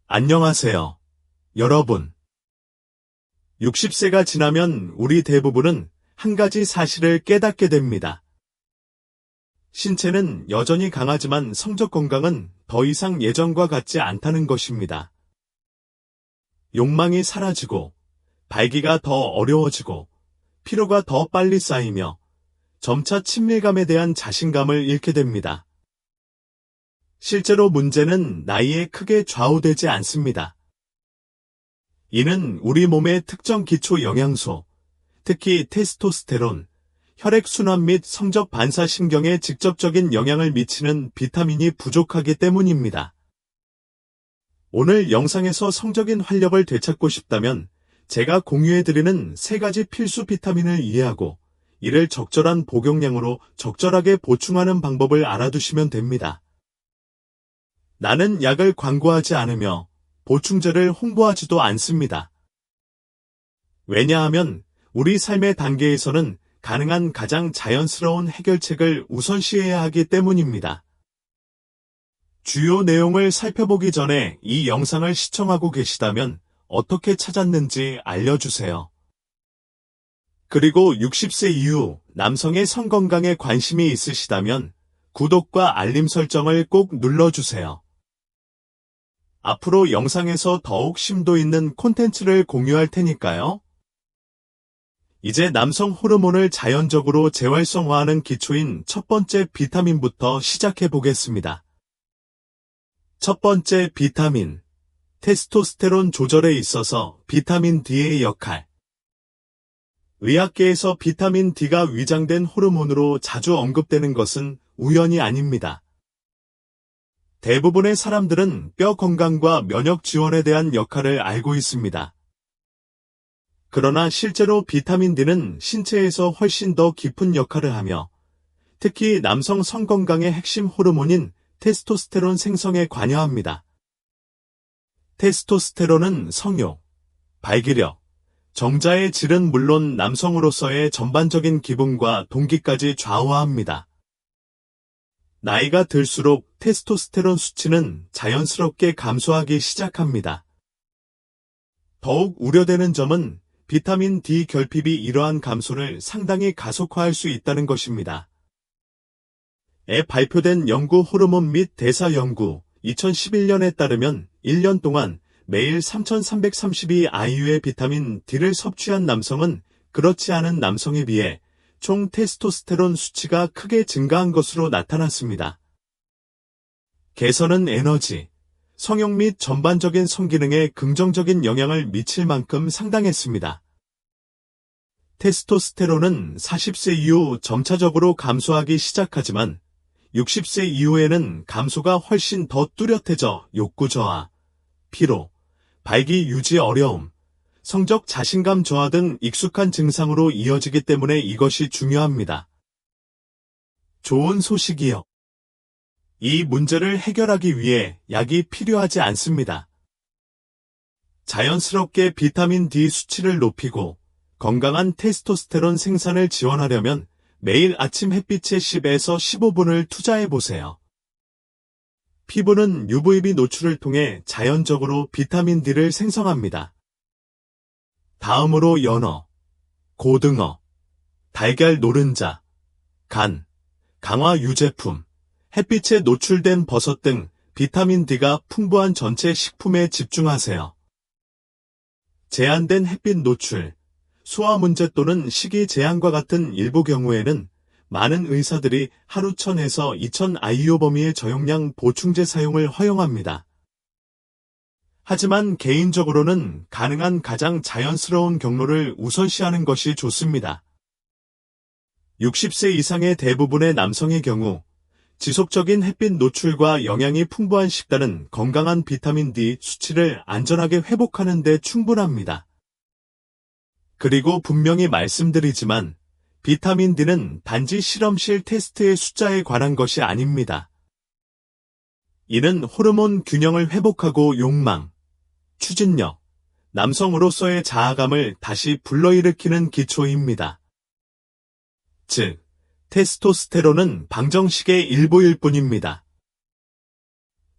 안녕하세요, 여러분. 60세가 지나면 우리 대부분은 한 가지 사실을 깨닫게 됩니다. 신체는 여전히 강하지만 성적 건강은 더 이상 예전과 같지 않다는 것입니다. 욕망이 사라지고, 발기가 더 어려워지고, 피로가 더 빨리 쌓이며, 점차 친밀감에 대한 자신감을 잃게 됩니다. 실제로 문제는 나이에 크게 좌우되지 않습니다. 이는 우리 몸의 특정 기초 영양소, 특히 테스토스테론, 혈액순환 및 성적 반사신경에 직접적인 영향을 미치는 비타민이 부족하기 때문입니다. 오늘 영상에서 성적인 활력을 되찾고 싶다면 제가 공유해드리는 3가지 필수 비타민을 이해하고 이를 적절한 복용량으로 적절하게 보충하는 방법을 알아두시면 됩니다. 나는 약을 광고하지 않으며 보충제를 홍보하지도 않습니다. 왜냐하면 우리 삶의 단계에서는 가능한 가장 자연스러운 해결책을 우선시해야 하기 때문입니다. 주요 내용을 살펴보기 전에 이 영상을 시청하고 계시다면 어떻게 찾았는지 알려주세요. 그리고 60세 이후 남성의 성건강에 관심이 있으시다면 구독과 알림 설정을 꼭 눌러주세요. 앞으로 영상에서 더욱 심도 있는 콘텐츠를 공유할 테니까요. 이제 남성 호르몬을 자연적으로 재활성화하는 기초인 첫 번째 비타민부터 시작해 보겠습니다. 첫 번째 비타민, 테스토스테론 조절에 있어서 비타민 D의 역할. 의학계에서 비타민 D가 위장된 호르몬으로 자주 언급되는 것은 우연이 아닙니다. 대부분의 사람들은 뼈 건강과 면역 지원에 대한 역할을 알고 있습니다. 그러나 실제로 비타민 D는 신체에서 훨씬 더 깊은 역할을 하며 특히 남성 성건강의 핵심 호르몬인 테스토스테론 생성에 관여합니다. 테스토스테론은 성욕, 발기력, 정자의 질은 물론 남성으로서의 전반적인 기분과 동기까지 좌우합니다. 나이가 들수록 테스토스테론 수치는 자연스럽게 감소하기 시작합니다. 더욱 우려되는 점은 비타민 D 결핍이 이러한 감소를 상당히 가속화할 수 있다는 것입니다. 에 발표된 연구 호르몬 및 대사 연구 2011년에 따르면 1년 동안 매일 3,332 IU의 비타민 D를 섭취한 남성은 그렇지 않은 남성에 비해 총 테스토스테론 수치가 크게 증가한 것으로 나타났습니다. 개선은 에너지, 성욕 및 전반적인 성기능에 긍정적인 영향을 미칠 만큼 상당했습니다. 테스토스테론은 40세 이후 점차적으로 감소하기 시작하지만 60세 이후에는 감소가 훨씬 더 뚜렷해져 욕구 저하, 피로, 발기 유지 어려움, 성적 자신감 저하 등 익숙한 증상으로 이어지기 때문에 이것이 중요합니다. 좋은 소식이요. 이 문제를 해결하기 위해 약이 필요하지 않습니다. 자연스럽게 비타민 D 수치를 높이고 건강한 테스토스테론 생산을 지원하려면 매일 아침 햇빛에 10에서 15분을 투자해보세요. 피부는 UVB 노출을 통해 자연적으로 비타민 D를 생성합니다. 다음으로 연어, 고등어, 달걀 노른자, 간, 강화 유제품, 햇빛에 노출된 버섯 등 비타민 D가 풍부한 전체 식품에 집중하세요. 제한된 햇빛 노출, 소화 문제 또는 식이 제한과 같은 일부 경우에는 많은 의사들이 하루 1000에서 2000 IU 범위의 저용량 보충제 사용을 허용합니다. 하지만 개인적으로는 가능한 가장 자연스러운 경로를 우선시하는 것이 좋습니다. 60세 이상의 대부분의 남성의 경우 지속적인 햇빛 노출과 영양이 풍부한 식단은 건강한 비타민 D 수치를 안전하게 회복하는 데 충분합니다. 그리고 분명히 말씀드리지만 비타민 D는 단지 실험실 테스트의 숫자에 관한 것이 아닙니다. 이는 호르몬 균형을 회복하고 욕망, 추진력, 남성으로서의 자아감을 다시 불러일으키는 기초입니다. 즉, 테스토스테론은 방정식의 일부일 뿐입니다.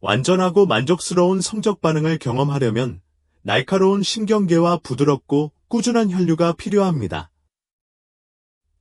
완전하고 만족스러운 성적 반응을 경험하려면 날카로운 신경계와 부드럽고 꾸준한 혈류가 필요합니다.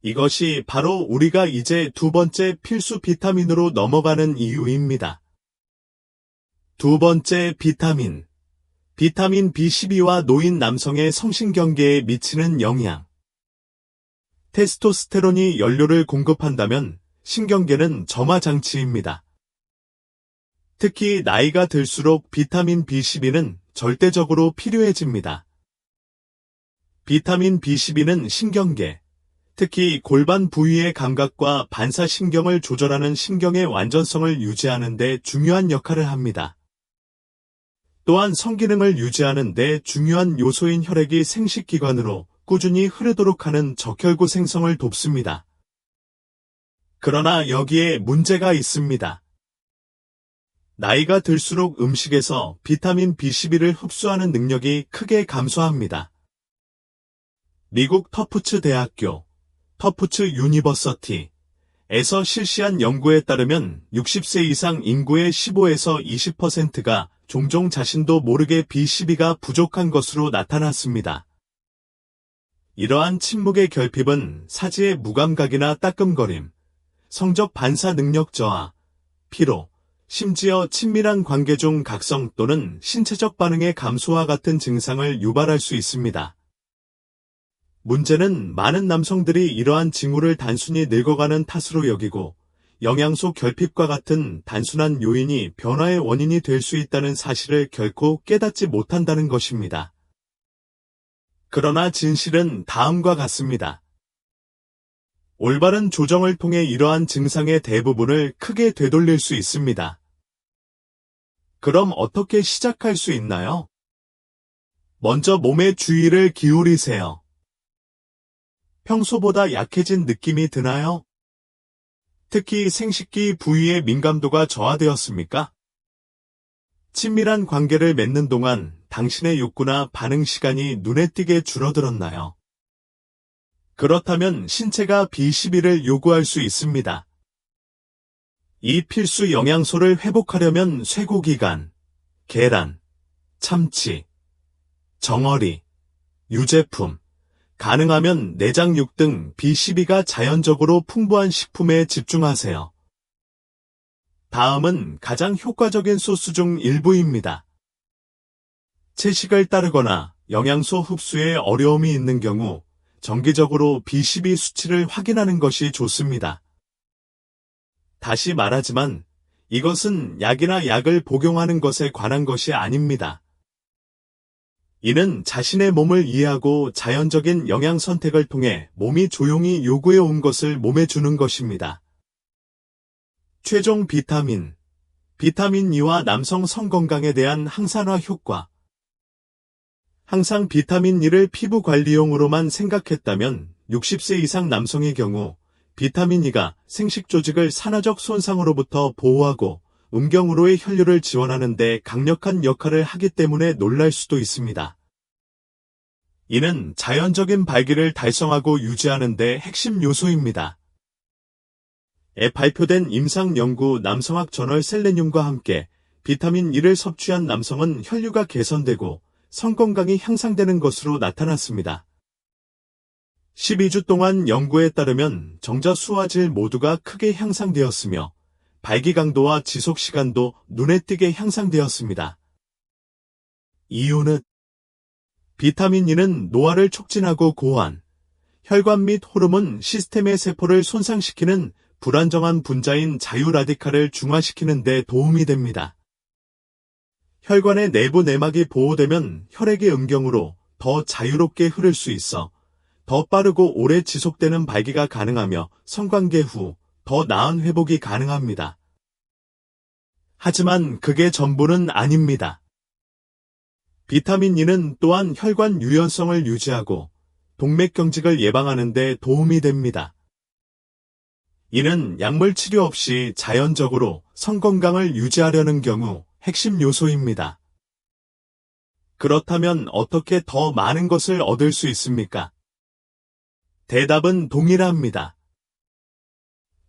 이것이 바로 우리가 이제 두 번째 필수 비타민으로 넘어가는 이유입니다. 두 번째 비타민. 비타민 B12와 노인 남성의 성신경계에 미치는 영향. 테스토스테론이 연료를 공급한다면 신경계는 점화장치입니다. 특히 나이가 들수록 비타민 B12는 절대적으로 필요해집니다. 비타민 B12는 신경계, 특히 골반 부위의 감각과 반사신경을 조절하는 신경의 완전성을 유지하는 데 중요한 역할을 합니다. 또한 성기능을 유지하는 데 중요한 요소인 혈액이 생식기관으로 꾸준히 흐르도록 하는 적혈구 생성을 돕습니다. 그러나 여기에 문제가 있습니다. 나이가 들수록 음식에서 비타민 B12를 흡수하는 능력이 크게 감소합니다. 미국 터프츠 대학교, 터프츠 유니버서티에서 실시한 연구에 따르면 60세 이상 인구의 15에서 20%가 종종 자신도 모르게 B12가 부족한 것으로 나타났습니다. 이러한 침묵의 결핍은 사지의 무감각이나 따끔거림, 성적 반사 능력 저하, 피로, 심지어 친밀한 관계 중 각성 또는 신체적 반응의 감소와 같은 증상을 유발할 수 있습니다. 문제는 많은 남성들이 이러한 징후를 단순히 늙어가는 탓으로 여기고 영양소 결핍과 같은 단순한 요인이 변화의 원인이 될 수 있다는 사실을 결코 깨닫지 못한다는 것입니다. 그러나 진실은 다음과 같습니다. 올바른 조정을 통해 이러한 증상의 대부분을 크게 되돌릴 수 있습니다. 그럼 어떻게 시작할 수 있나요? 먼저 몸의 주의를 기울이세요. 평소보다 약해진 느낌이 드나요? 특히 생식기 부위의 민감도가 저하되었습니까? 친밀한 관계를 맺는 동안 당신의 욕구나 반응 시간이 눈에 띄게 줄어들었나요? 그렇다면 신체가 B12를 요구할 수 있습니다. 이 필수 영양소를 회복하려면 쇠고기간, 계란, 참치, 정어리, 유제품, 가능하면 내장육 등 B12가 자연적으로 풍부한 식품에 집중하세요. 다음은 가장 효과적인 소스 중 일부입니다. 채식을 따르거나 영양소 흡수에 어려움이 있는 경우 정기적으로 B12 수치를 확인하는 것이 좋습니다. 다시 말하지만 이것은 약이나 약을 복용하는 것에 관한 것이 아닙니다. 이는 자신의 몸을 이해하고 자연적인 영양 선택을 통해 몸이 조용히 요구해 온 것을 몸에 주는 것입니다. 최종 비타민, 비타민 E와 남성 성건강에 대한 항산화 효과. 항상 비타민 E를 피부 관리용으로만 생각했다면 60세 이상 남성의 경우 비타민 E가 생식 조직을 산화적 손상으로부터 보호하고 음경으로의 혈류를 지원하는 데 강력한 역할을 하기 때문에 놀랄 수도 있습니다. 이는 자연적인 발기를 달성하고 유지하는 데 핵심 요소입니다. 에 발표된 임상 연구 남성학 저널 셀레늄과 함께 비타민 E를 섭취한 남성은 혈류가 개선되고 성건강이 향상되는 것으로 나타났습니다. 12주 동안 연구에 따르면 정자 수와 질 모두가 크게 향상되었으며 발기 강도와 지속 시간도 눈에 띄게 향상되었습니다. 이유는 비타민 E는 노화를 촉진하고 고환, 혈관 및 호르몬 시스템의 세포를 손상시키는 불안정한 분자인 자유라디칼을 중화시키는 데 도움이 됩니다. 혈관의 내부 내막이 보호되면 혈액의 음경으로 더 자유롭게 흐를 수 있어 더 빠르고 오래 지속되는 발기가 가능하며 성관계 후 더 나은 회복이 가능합니다. 하지만 그게 전부는 아닙니다. 비타민 E는 또한 혈관 유연성을 유지하고 동맥경직을 예방하는 데 도움이 됩니다. 이는 약물 치료 없이 자연적으로 성건강을 유지하려는 경우 핵심 요소입니다. 그렇다면 어떻게 더 많은 것을 얻을 수 있습니까? 대답은 동일합니다.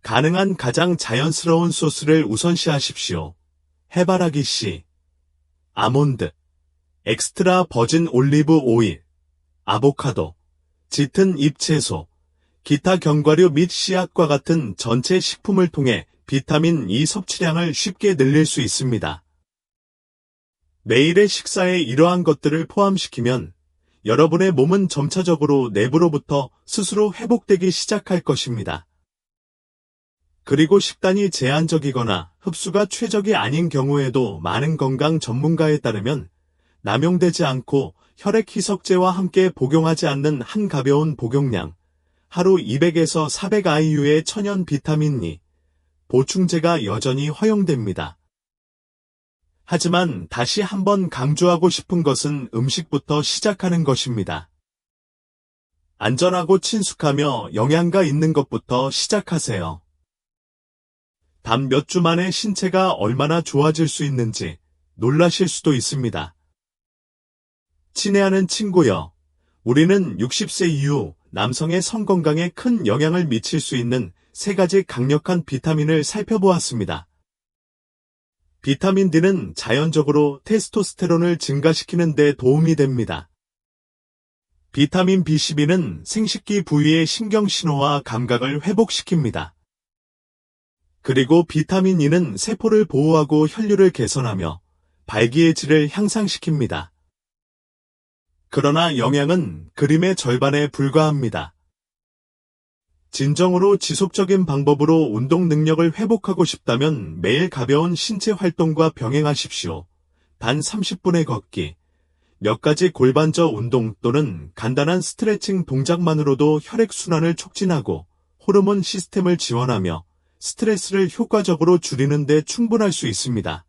가능한 가장 자연스러운 소스를 우선시하십시오. 해바라기 씨, 아몬드, 엑스트라 버진 올리브 오일, 아보카도, 짙은 잎채소, 기타 견과류 및 씨앗과 같은 전체 식품을 통해 비타민 E 섭취량을 쉽게 늘릴 수 있습니다. 매일의 식사에 이러한 것들을 포함시키면 여러분의 몸은 점차적으로 내부로부터 스스로 회복되기 시작할 것입니다. 그리고 식단이 제한적이거나 흡수가 최적이 아닌 경우에도 많은 건강 전문가에 따르면 남용되지 않고 혈액 희석제와 함께 복용하지 않는 한 가벼운 복용량, 하루 200에서 400 IU의 천연 비타민 E, 보충제가 여전히 허용됩니다. 하지만 다시 한번 강조하고 싶은 것은 음식부터 시작하는 것입니다. 안전하고 친숙하며 영양가 있는 것부터 시작하세요. 단 몇 주 만에 신체가 얼마나 좋아질 수 있는지 놀라실 수도 있습니다. 친애하는 친구여, 우리는 60세 이후 남성의 성건강에 큰 영향을 미칠 수 있는 3가지 강력한 비타민을 살펴보았습니다. 비타민 D는 자연적으로 테스토스테론을 증가시키는 데 도움이 됩니다. 비타민 B12는 생식기 부위의 신경신호와 감각을 회복시킵니다. 그리고 비타민 E는 세포를 보호하고 혈류를 개선하며 발기의 질을 향상시킵니다. 그러나 영양은 그림의 절반에 불과합니다. 진정으로 지속적인 방법으로 운동 능력을 회복하고 싶다면 매일 가벼운 신체 활동과 병행하십시오. 단 30분의 걷기, 몇 가지 골반저 운동 또는 간단한 스트레칭 동작만으로도 혈액순환을 촉진하고 호르몬 시스템을 지원하며 스트레스를 효과적으로 줄이는 데 충분할 수 있습니다.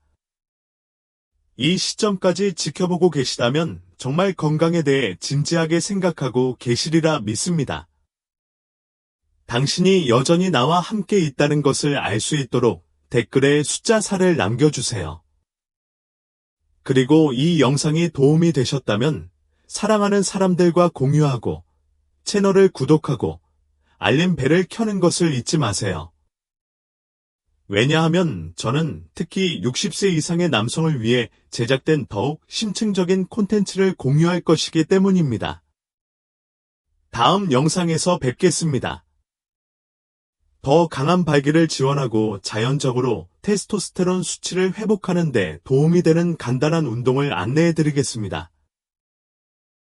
이 시점까지 지켜보고 계시다면 정말 건강에 대해 진지하게 생각하고 계시리라 믿습니다. 당신이 여전히 나와 함께 있다는 것을 알 수 있도록 댓글에 숫자 4를 남겨주세요. 그리고 이 영상이 도움이 되셨다면 사랑하는 사람들과 공유하고 채널을 구독하고 알림 벨을 켜는 것을 잊지 마세요. 왜냐하면 저는 특히 60세 이상의 남성을 위해 제작된 더욱 심층적인 콘텐츠를 공유할 것이기 때문입니다. 다음 영상에서 뵙겠습니다. 더 강한 발기를 지원하고 자연적으로 테스토스테론 수치를 회복하는 데 도움이 되는 간단한 운동을 안내해 드리겠습니다.